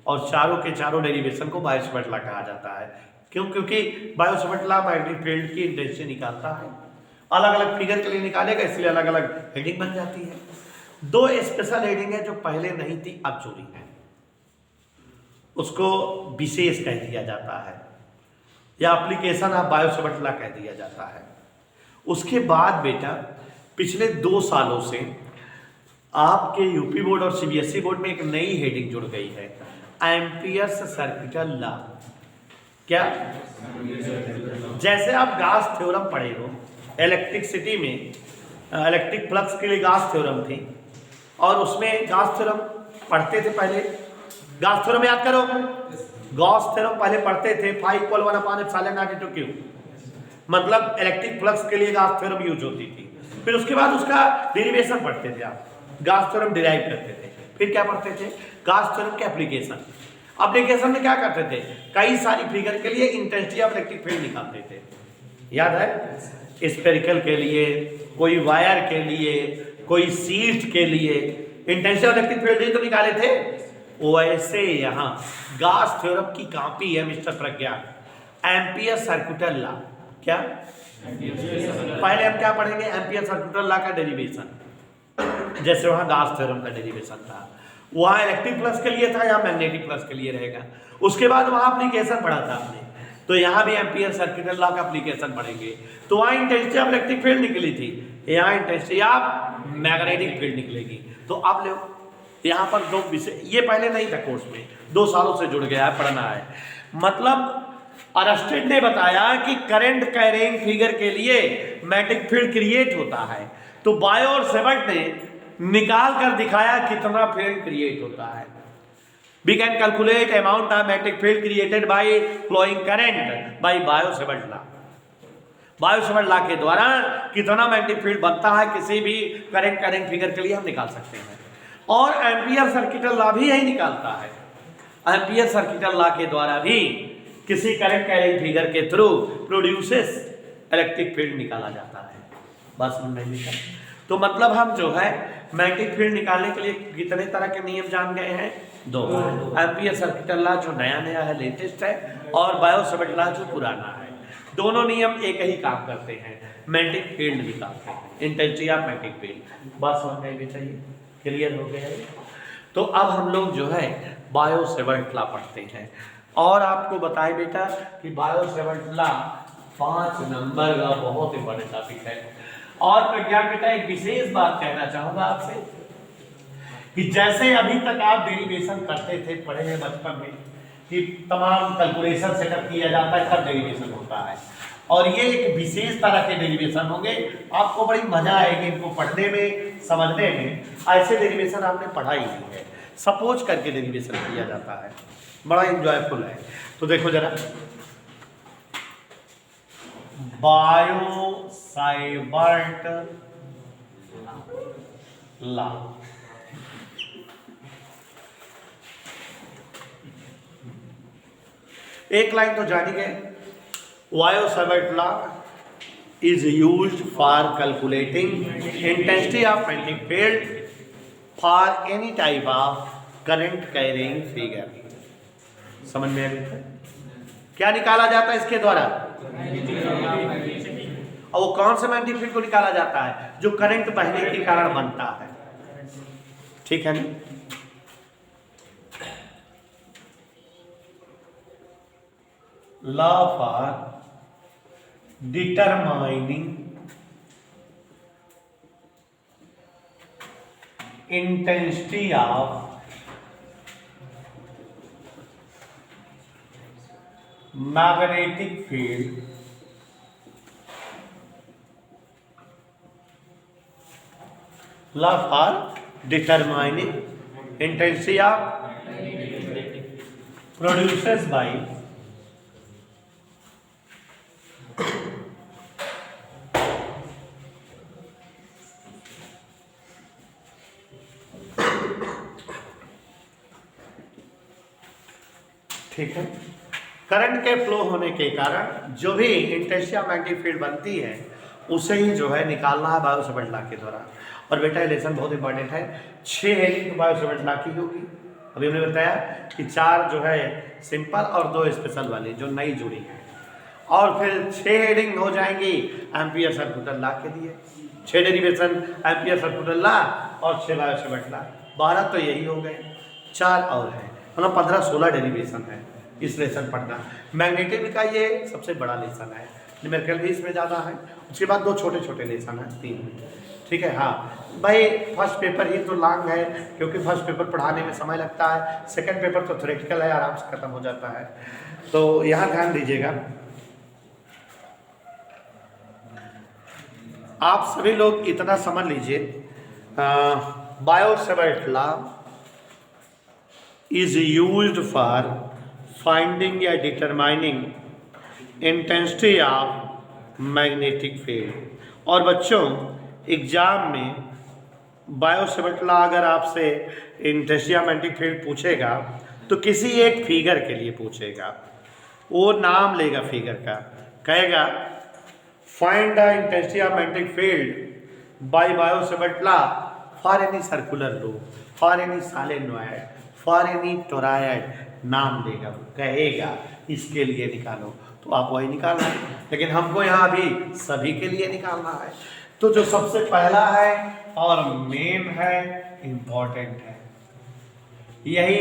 और चारों के चारों डेरिवेशन को बायो-सेवर्ट लॉ कहा जाता है। क्यों? क्योंकि बायो-सेवर्ट लॉ मैग्नेटिक फील्ड की इंटेंसिटी निकालता है। अलग अलग फिगर के लिए निकालेगा, इसलिए अलग अलग हेडिंग बन जाती है। 2 स्पेशल हेडिंग है जो पहले नहीं थी, अब जुड़ी है, उसको विशेष कह दिया जाता है, या एप्लीकेशन ऑफ बायो-सेवर्ट लॉ कह दिया जाता है। उसके बाद बेटा पिछले 2 सालों से आपके यूपी बोर्ड और सीबीएसई बोर्ड में एक नई हेडिंग जुड़ गई है, एम्पियर्स सर्किटल लॉ। क्या? जैसे आप गास थ्योरम पढ़े हो इलेक्ट्रिसिटी में, इलेक्ट्रिक फ्लक्स के लिए गास थ्योरम थी, और उसमें गास थ्योरम पढ़ते थे पहले। गास थ्योरम याद करो, गॉस थ्योरम पहले पढ़ते थे, फाई इक्वल 1/epsilon0 मतलब इलेक्ट्रिक फ्लक्स के लिए गास थ्योरम यूज होती थी। फिर उसके बाद उसका डेरिवेशन पढ़ते थे आप, गास थ्योरम डिराइव करते थे। फिर क्या पढ़ते थे? गास थ्योरम के एप्लीकेशन। एप्लीकेशन में क्या करते थे? कई सारी फिगर के लिए इंटेंसिटी ऑफ इलेक्ट्रिक फील्ड निकालते थे, याद है? स्फेरिकल के लिए, कोई वायर के लिए, कोई शीट के लिए इंटेंसिटी ऑफ इलेक्ट्रिक फील्ड ही तो निकाले थे। वैसे यहाँ गास थ्योरम की कॉपी है मिस्टर प्रज्ञा, एम्पियर सर्किटल लॉ। क्या? पहले हम क्या पढ़ेंगे? एम्पियर सर्किटल लॉ का डेरिवेशन। जैसे वहां गास थ्योरम का डेरिवेशन था, वहां इलेक्ट्रिक फ्लक्स के लिए था, यहाँ मैग्नेटिक फ्लक्स के लिए रहेगा। उसके बाद वहां एप्लीकेशन पढ़ा था आपने, तो यहाँ भी एम्पियर सर्किटल लॉ का एप्लीकेशन पढ़ेंगे। तो वहां इंटेंसिटी ऑफ इलेक्ट्रिक फील्ड निकली थी, यहाँ इंटेंसिटी ऑफ मैग्नेटिक फील्ड निकलेगी। तो अब लो यहाँ पर 2 विषय, ये पहले नहीं था कोर्स में, 2 सालों से जुड़ गया है, पढ़ना है। मतलब अरस्टेड ने बताया कि करंट कैरिंग फिगर के लिए मैग्नेटिक फील्ड क्रिएट होता है, तो बायो और सेवर्ट ने निकाल कर दिखाया कितना फील्ड क्रिएट होता है। We can calculate amount of magnetic field created by flowing current by Biot Savart law. Biot Savart law के द्वारा कितना मैग्नेटिक फील्ड बनता है किसी भी करंट कैरिंग फिगर के लिए हम निकाल सकते हैं। और एम्पियर सर्किटल लॉ भी यही निकालता है। एम्पियर सर्किटल लॉ के द्वारा भी किसी करंट कैरिंग फिगर के थ्रू प्रोड्यूसेस इलेक्ट्रिक फील्ड निकाला जाता है। बस समझ में। तो मतलब हम जो है मैग्नेटिक फील्ड निकालने के लिए कितने तरह के नियम जान गए हैं? 2। एम्पियर सर्किटल लॉ जो नया नया है, लेटेस्ट है, और बायो-सेवर्ट लॉ जो पुराना है। दोनों नियम एक ही काम करते हैं, मैग्नेटिक फील्ड निकालते हैं, इंटेंसिटी ऑफ मैग्नेटिक फील्ड। बस समझ में भी चाहिए, क्लियर हो गया है? तो अब हम लोग जो है बायो-सेवर्ट लॉ पढ़ते हैं। और आपको बताए बेटा कि बायो-सेवर्ट लॉ 5 नंबर का बहुत इंपॉर्टेंट टॉपिक है। और प्रज्ञा बेटा एक विशेष बात कहना चाहूंगा आपसे कि जैसे अभी तक आप डेरिवेशन करते थे, पढ़े हैं बचपन में कि तमाम कैलकुलेशन सेटअप किया जाता है तब डेरिवेशन होता है, और ये एक विशेष तरह के डेरिवेशन होंगे। आपको बड़ी मजा आएगी इनको पढ़ने में, समझने में। ऐसे डेरिवेशन आपने पढ़ा ही नहीं है, सपोज करके डेरिवेशन किया जाता है, बड़ा इंजॉयफुल है। तो देखो जरा, बायो-सेवर्ट लॉ। एक लाइन तो जानी गए, Biot-Savart law is used for calculating intensity of magnetic field for any type of current carrying figure. समझ में आ गया? क्या निकाला जाता है इसके द्वारा? और वो कौन से मैग्नेटिक फील्ड को निकाला जाता है? जो करंट बहने के कारण बनता है। ठीक है ना? Law for determining intensity of magnetic field law for determining intensity of produces bye ठीक है। करंट के फ्लो होने के कारण जो भी इंटेंसिटी ऑफ मैग्नेटिक फील्ड बनती है उसे ही जो है निकालना है बायो सेवर्ट लॉ के द्वारा। और बेटा ये लेसन बहुत इंपॉर्टेंट है। 6 हेडिंग तो बायो सेवर्ट लॉ की होगी। अभी हमने बताया कि 4 जो है सिंपल और 2 स्पेशल वाली जो नई जुड़ी है, और फिर 6 हेडिंग हो जाएंगी एम्पियर सर्कुलर लॉ के लिए, 6 डेरिवेशन एम्पियर सर्कुलर लॉ और 6 बायो सेवर्ट लॉ। 12 तो यही हो गए, 4 और है, मतलब 15-16 डेरिवेशन है इस लेसन पढ़ना। मैग्नेटिक का ये सबसे बड़ा लेसन है, न्यूमेरिकल भी इसमें ज़्यादा है। उसके बाद 2 छोटे छोटे लेसन हैं, 3। ठीक है। हाँ भाई, फर्स्ट पेपर ही तो लॉन्ग है क्योंकि फर्स्ट पेपर पढ़ाने में समय लगता है, सेकंड पेपर तो थ्योरेटिकल है, आराम से खत्म हो जाता है। तो यहाँ ध्यान दीजिएगा, आप सभी लोग इतना समझ लीजिए, bio Savart law is used for finding या determining intensity of magnetic field। और बच्चों एग्जाम में बायो सेवर्ट लॉ अगर आपसे इंटेंसिटी ऑफ मैग्नेटिक फील्ड पूछेगा तो किसी एक फिगर के लिए पूछेगा, वो नाम लेगा फिगर का, कहेगा find the intensity of magnetic field by Biot Savart law for any circular loop, for any solenoid, for any toroid, नाम देगा, कहेगा इसके लिए निकालो, तो आप वही निकालना है। लेकिन हमको यहाँ अभी सभी के लिए निकालना है। तो जो सबसे पहला है और मेन है, इम्पोर्टेंट है, यही,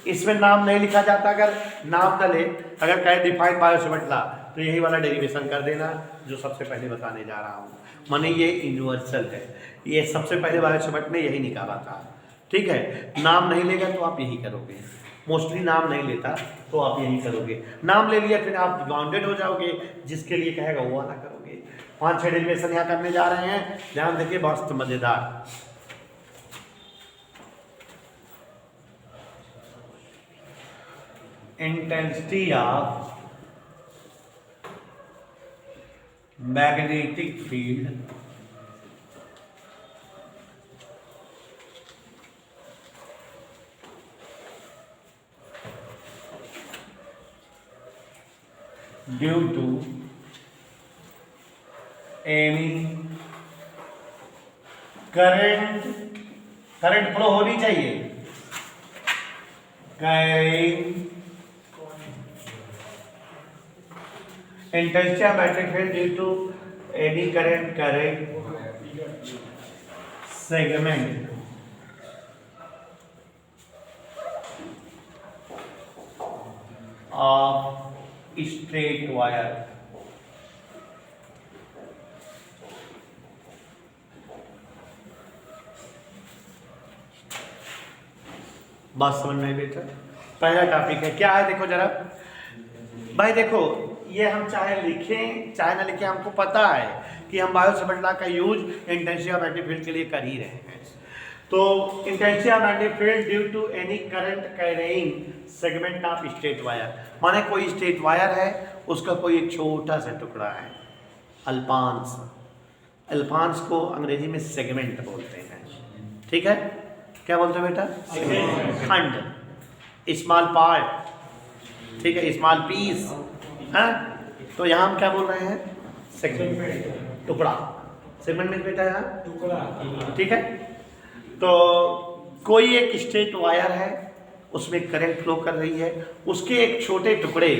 इसमें नाम नहीं लिखा जाता। अगर नाम न ले, अगर कहे डिफाइंड बायो सेवर्ट लॉ तो यही वाला डेरिवेशन कर देना जो सबसे पहले बताने जा रहा हूँ। माने ये यूनिवर्सल है, ये सबसे पहले बायो सेवर्ट ने यही निकाला था। ठीक है। नाम नहीं लेगा तो आप यही करोगे, मोस्टली नाम नहीं लेता तो आप यही करोगे। नाम ले लिया फिर आप बाउंडेड हो जाओगे, जिसके लिए कहेगा वो वाला करोगे। 5-6 डेरिवेशन यहाँ करने जा रहे हैं, ध्यान देखिए, बहुत मजेदार। Intensity of magnetic field due to any current flow होनी चाहिए, intensity of magnetic field due to any current segment of straight wire. बात समझ में आई बेटा? पहला टॉपिक है, क्या है देखो जरा भाई, देखो ये हम चाहे लिखें चाहे ना लिखें, हमको पता है कि हम बायो सेवर्ट लॉ का use intensity of magnetic field के लिए कर ही रहे हैं। तो intensity of magnetic field due to any current carrying segment of straight wire, माने कोई स्ट्रेट वायर है, उसका कोई एक छोटा सा टुकड़ा है, अल्पांश, अल्पांश को अंग्रेजी में सेगमेंट बोलते हैं। ठीक है, क्या बोलते हैं बेटा? खंड, स्मॉल पार्ट, ठीक है, स्मॉल पीस। हाँ, तो यहाँ हम क्या बोल रहे हैं? सेगमेंट, टुकड़ा। सेगमेंट में बेटा यहाँ टुकड़ा। ठीक है, तो कोई एक स्ट्रेट वायर है, उसमें करंट फ्लो कर रही है, उसके एक छोटे टुकड़े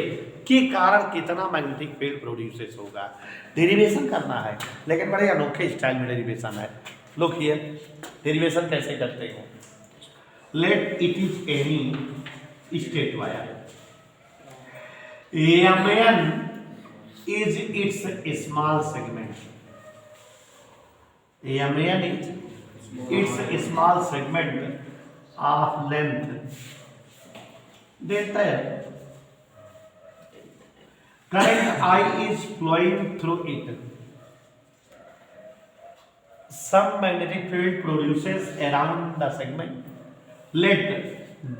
के कारण कितना मैग्नेटिक फील्ड प्रोड्यूसेस होगा, डेरिवेशन करना है। लेकिन बड़े अनोखे स्टाइल में डेरिवेशन है। लुक हियर, डेरिवेशन कैसे करते हैं? Let it is any straight wire, Mn is its small segment, Mn is its small segment of length delta L. Current I is flowing through it. some magnetic field produces around the segment. Let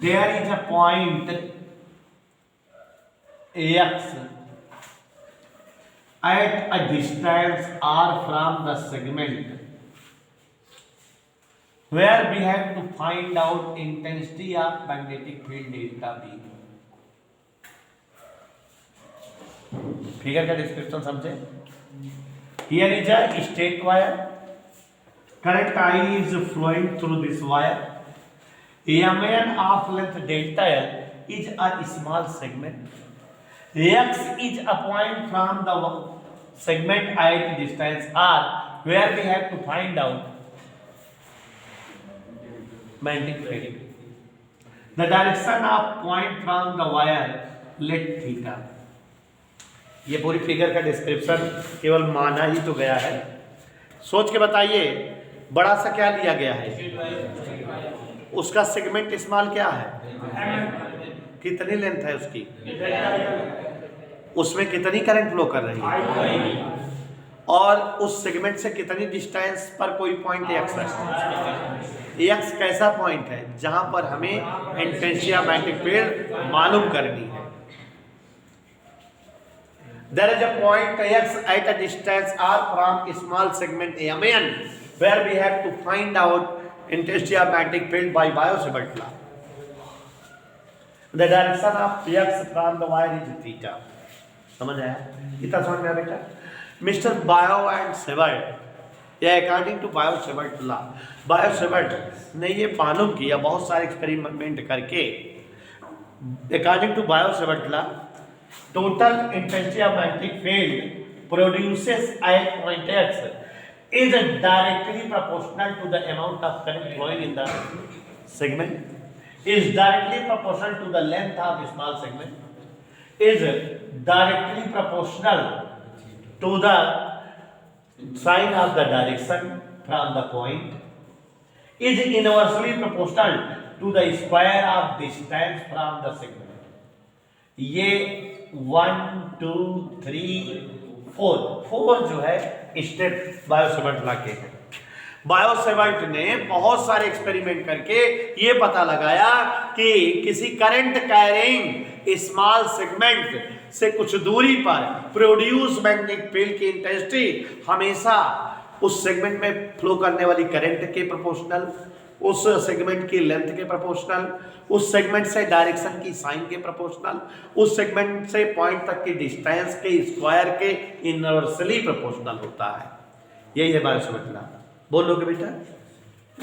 there is a point x at a distance r from the segment where we have to find out intensity of magnetic field delta b. Figure का description समझे. Here is a straight wire. Current I is flowing through this wire. Mn of length delta L is a small segment. X is a point from the segment at distance r where we have to find out magnetic field. The direction of point from the wire let theta. ये पूरी figure का description केवल माना ही तो गया है. सोच के बताइए बड़ा सा क्या लिया गया है, उसका सेगमेंट स्मॉल क्या है, कितनी लेंथ है उसकी, उसमें कितनी करंट फ्लो कर रही है, और उस सेगमेंट से कितनी डिस्टेंस पर कोई पॉइंट एक्स है. एक्स कैसा पॉइंट है जहां पर हमें इंटेंसिटी ऑफ मैग्नेटिक फील्ड मालूम करनी है. There is a point x at a distance r from small segment Mn where we have to find out intensity of magnetic field by Biot-Savart law. The direction of x from the wire is theta. समझ आया? इतना समझ में आया बेटा? Mr. Bio and Savart, yeah, according to Biot-Savart law, Biot-Savart ने ये मालूम किया बहुत सारे एक्सपेरिमेंट करके. According to Biot-Savart law, total intensity of magnetic field produces at point x is directly proportional to the amount of current flowing in the segment, is directly proportional to the length of the small segment, is directly proportional to the sign of the direction from the point, is inversely proportional to the square of distance from the segment. ये 1 2 3 4 जो है step बायोसेवर्ट ला के हैं. बायोसेवर्ट ने बहुत सारे experiment करके ये पता लगाया कि किसी करंट कैरिंग स्मॉल सेगमेंट से कुछ दूरी पर प्रोड्यूस मैग्नेटिक फील्ड की इंटेंसिटी हमेशा उस सेगमेंट में फ्लो करने वाली करंट के प्रोपोर्शनल, उस सेगमेंट की लेंथ के प्रोपोर्शनल, उस सेगमेंट से डायरेक्शन की साइन के प्रोपोर्शनल, उस सेगमेंट से पॉइंट तक की डिस्टेंस के स्क्वायर के इनवर्सली प्रोपोर्शनल होता है. यही है बायोसेवर्ट लॉ. बोल लोगे बेटा?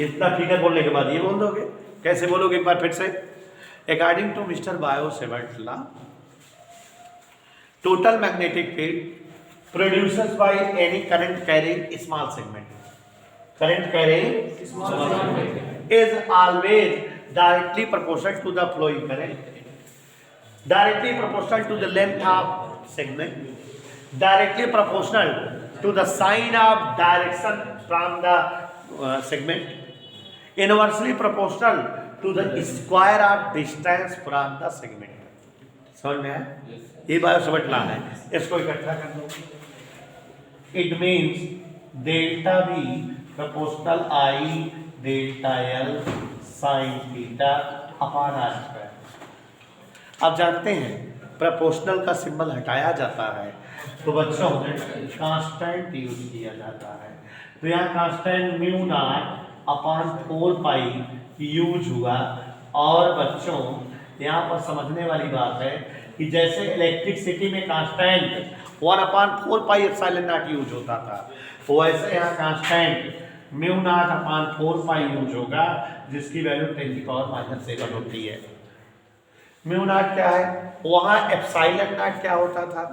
इतना फिगर बोलने के बाद ये बोल दोगे? कैसे बोलोगे एक बार फिर से? According to mister Biot Savart law, total magnetic field produces by any current carrying small segment, current carrying small segment is always directly proportional to the flowing current, directly proportional to the length of segment, directly proportional to the sign of direction from the segment, inversely proportional to the square of distance from the segment. समझ में आया? ये बायोसेवर्ट law है. इसको इकट्ठा कर दो. It means delta B proportional I delta L sin theta upon r square. आप जानते हैं प्रोपोर्शनल का सिंबल हटाया जाता है तो बच्चों कांस्टेंट यूज किया जाता है. तो यहाँ कांस्टेंट म्यू नॉट अपॉन 4 पाई यूज हुआ. और बच्चों यहाँ पर समझने वाली बात है कि जैसे इलेक्ट्रिसिटी में constant 1/4 pi epsilon not use होता था, वैसे यहाँ कांस्टेंट म्यू नॉट अपॉन 4 पाई यूज होगा जिसकी वैल्यू 10⁻⁷ होती है. म्यू नॉट क्या है? वहां एप्सिलॉन नॉट क्या होता था?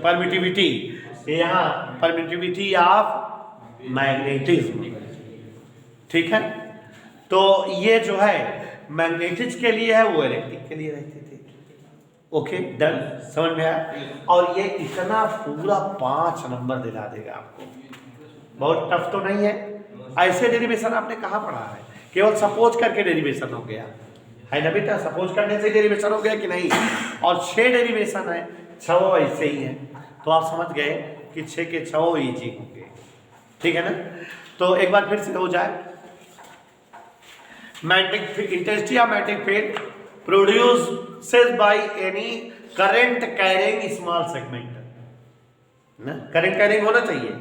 परमिटिविटी. यहाँ परमिटिविटी ऑफ मैग्नेटिज्म. ठीक है. तो ये जो है मैग्नेटिज्म के लिए है, वो इलेक्ट्रिक के लिए रहते थे. Okay done. समझ में आया? और ये इतना पूरा 5 नंबर दिला देगा आपको. बहुत टफ तो नहीं है. ऐसे डेरिवेशन आपने कहाँ पढ़ा है? केवल सपोज करके डेरिवेशन हो गया है ना बेटा? सपोज करने से डेरिवेशन हो गया कि नहीं? और 6 डेरिवेशन है, 6 ऐसे ही है. तो आप समझ गए कि 6 के 6 ईजी होंगे। ठीक है ना। तो एक बार फिर से हो जाए, magnetic intensity of magnetic field produces by any current carrying small segment ना, करंट कैरिंग होना चाहिए,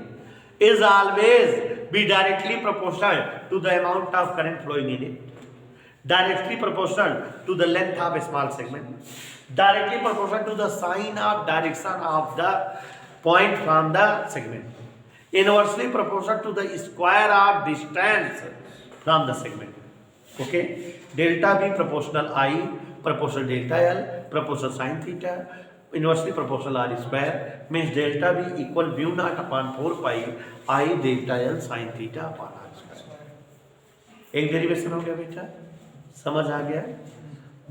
is always be directly proportional to the amount of current flowing in it, directly proportional to the length of a small segment, directly proportional to the sign of direction of the point from the segment, inversely proportional to the square of distance from the segment. Okay, delta B proportional I, proportional delta L, proportional sin theta, inversely proportional R square, means delta B equal mu naught upon 4 pi I delta L sin theta upon R square. एक derivation हो गया बेटा, समझ आ गया।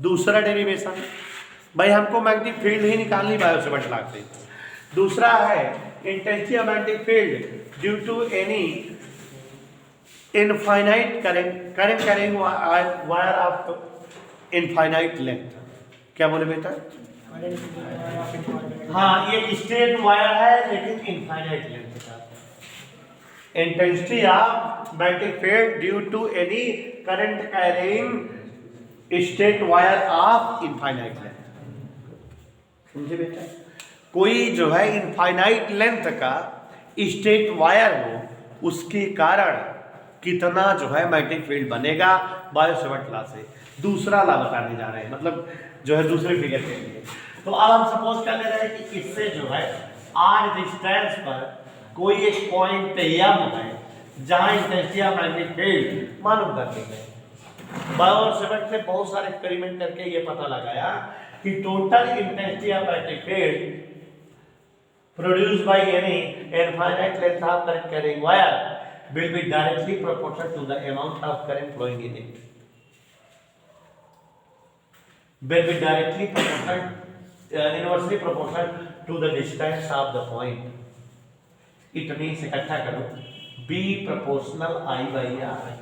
दूसरा derivation, भाई हमको magnetic field ही निकालनी बायो सेवर्ट लॉ से। दूसरा है intensity of magnetic field due to any infinite current carrying wire of infinite length. क्या बोले बेटा? हाँ, ये स्ट्रेट वायर है लेकिन इनफाइनाइट लेंथ का। Intensity of magnetic field due to any current carrying straight wire of infinite length. समझे बेटा? कोई जो है इनफाइनाइट लेंथ का स्ट्रेट वायर हो, उसके कारण कितना जो है मैग्नेटिक फील्ड बनेगा बायो सेवर्ट लॉ से। दूसरा लॉ बताने जा रहे हैं, मतलब जो है दूसरे फिगर के लिए। तो अब हम सपोज कर ले रहे हैं कि इससे जो है आर डिस्टेंस पर कोई एक पॉइंट एम है जहां इंटेंसिटी ऑफ मैग्नेटिक फील्ड मालूम कर देंगे। बायो सेवर्ट से बहुत सारे एक्सपेरिमेंट करके ये पता लगाया कि total intensity of magnetic field produced by any infinite length of current carrying wire will be directly proportional to the amount of current flowing in it. Will be directly proportional, inversely proportional to the distance of the point. It means इकट्ठा करो B proportional I by R।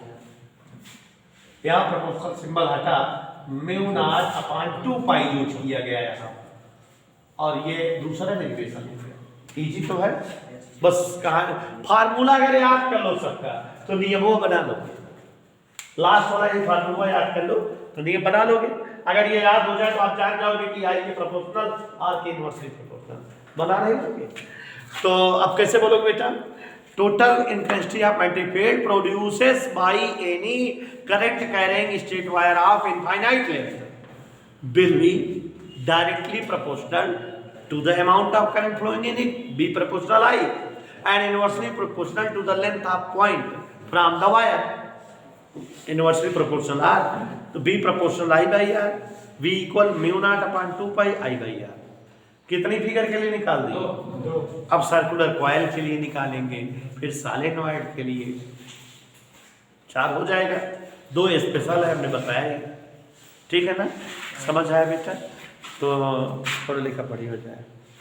यहाँ proportional symbol हटा, mu naught upon 2 पाई use किया गया यहाँ, और ये दूसरा डेरिवेशन है। इजी तो है, बस कहा फार्मूला अगर याद कर लो सबका तो नियमों बना लोगे। लास्ट वाला ये फार्मूला याद कर लो तो नियम बना लोगे। अगर ये याद हो जाए तो आप जान जाओगे कि आई के प्रोपोर्शनल आर के इनवर्सली प्रोपोर्शनल बना नहीं लोगे। तो अब कैसे बोलोगे बेटा? Total intensity of magnetic field produces by any current carrying straight wire of infinite length will be directly proportional to the amount of current flowing in it, B proportional I, and inversely proportional to the length of point from the wire, inversely proportional R, तो B proportional I by R, V equal mu naught upon 2 pi I by R। कितनी figure के लिए निकाल दी? अब circular coil के लिए निकालेंगे, फिर सॉलिनॉइड के लिए, 4 हो जाएगा। 2 स्पेशल है, हमने बताया। ठीक है ना, समझ आया बेटा? तो पढ़ लिखा पढ़ी हो जाए।